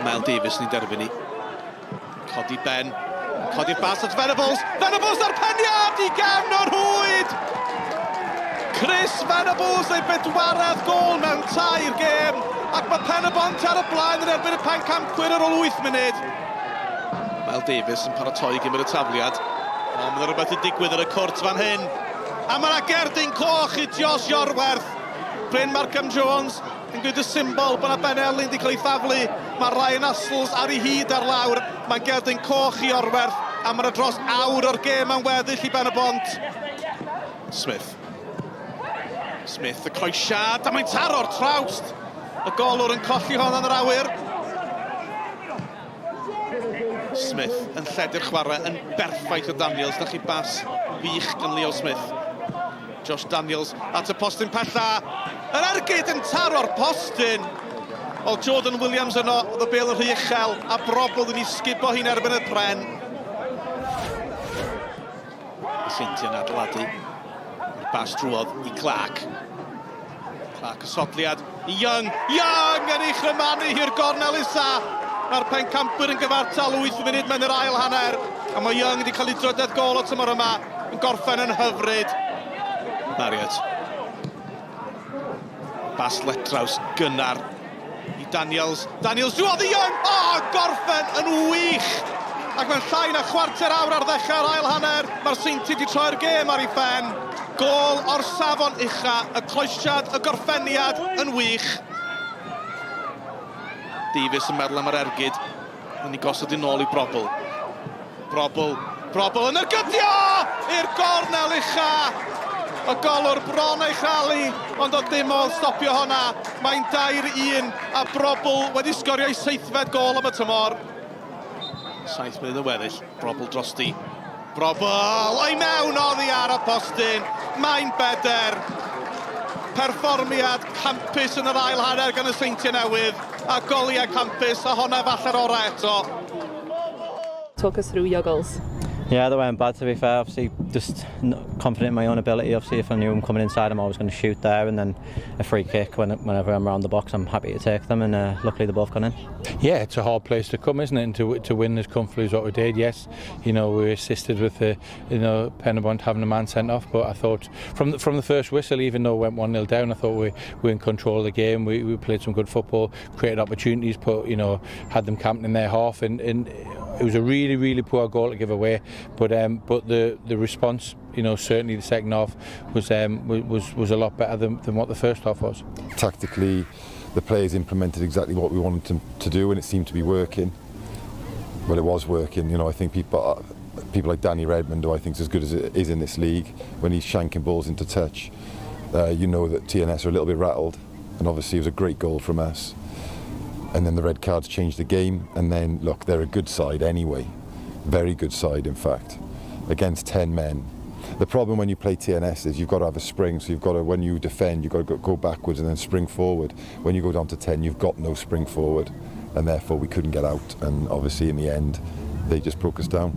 Mel Davies yn ei derbyn ni. Codi Ben. Codi'r bas at Venables. Venables ar peniad i gefn o'r hwyd! Chris Venables ei bedwaredd gol mewn tair gêm. Ac mae Penybont ar y blaen yn erbyn y pencampwyr ar ôl 8 munud. Mel Davies yn paratoi gymryd y tafliad. Ond mae rhywbeth yn digwydd ar y cwrt fan hyn. A mae yna gerdyn coch i Josh Iorwerth. Bryn Markham Jones yn gwneud y symbol bod yna Benelyn wedi cael ei thaflu. Mae Ryan Assells ar ei hyd ar lawr. Mae'n gerdyn coch i Iorwerth. A mae yna dros awr o'r gêm yn weddill i Penybont. Smith. Smith y croesiad, a mae'n taro'r trawst. Y golwr yn colli hon yn yr awyr. Smith yn lledu'r chwarae yn berffaith o Daniels. Na chi bas wych gan Leo Smith. Josh Daniels at y postyn pella. Yr ergyd yn taro'r postyn. O Jordan Williams yno, oedd y bêl yn rhy uchel, a brobl yn ei sgibo hi'n erbyn y pren. Seintiau yn adeiladu. Bas drwodd i Clark. Clark y sodliad i Young. Young yn ei chrymanu i'r gornel isa. Mae'r pencampwyr yn gyfartal 8 munud mewn yr ail hanner. A mae Young wedi cael ei drydedd gol o tymor yma yn gorffen yn hyfryd. Marriott. Bas letraws gynnar i Daniels. Daniels drwodd i Young. Gorffen yn wych. Ac mae'n llai na chwarter awr ar ddechrau'r ail hanner. Mae'r Seintiau wedi troi'r gêm ar ei phen. Gol o'r safon ucha, y cloesiad, y gorffeniad yn wych. Davies yn meddwl am yr ergyd. Yn ei gosod i nôl i Brobl. Brobl yn ergydio! I'r gornel ucha! Y golwr bron ei chalu, ond o dim modd stopio honna. Mae'n 2-1, a Brobl wedi sgorio ei 7fed gol am y tymor. 7 munud yn weddill, Brobl drosti. Brobl o'i mewn oddi ar y postyn. Mae'n beder. Perfformiad campus yn yr ail hanner gan y Seintiau Newydd. A goliau campus, a honna falle'r orau eto. Talk us through your goals. Yeah, they weren't bad to be fair. Obviously, just confident in my own ability. Obviously, if I knew I'm coming inside, I'm always going to shoot there, and then a free kick whenever I'm around the box, I'm happy to take them, and luckily they both gone in. Yeah, it's a hard place to come, isn't it? And to win as comfortably as what we did. Yes, you know, we were assisted with the Penybont having a man sent off, but I thought from the first whistle, even though we went 1-0 down, I thought we were in control of the game. We played some good football, created opportunities, had them camped in their half, and it was a really, really poor goal to give away, but the response, certainly the second half was a lot better than what the first half was. Tactically, the players implemented exactly what we wanted them to do, and it seemed to be working. Well, it was working. I think people like Danny Redmond, who I think is as good as it is in this league, when he's shanking balls into touch, that TNS are a little bit rattled, and obviously it was a great goal from us. And then the red cards changed the game, and then look, they're a good side anyway, very good side in fact, against 10 men. The problem when you play TNS is you've got to have a spring, so you've got to, when you defend, you've got to go backwards and then spring forward. When you go down to 10, you've got no spring forward, and therefore we couldn't get out, and obviously in the end they just broke us down.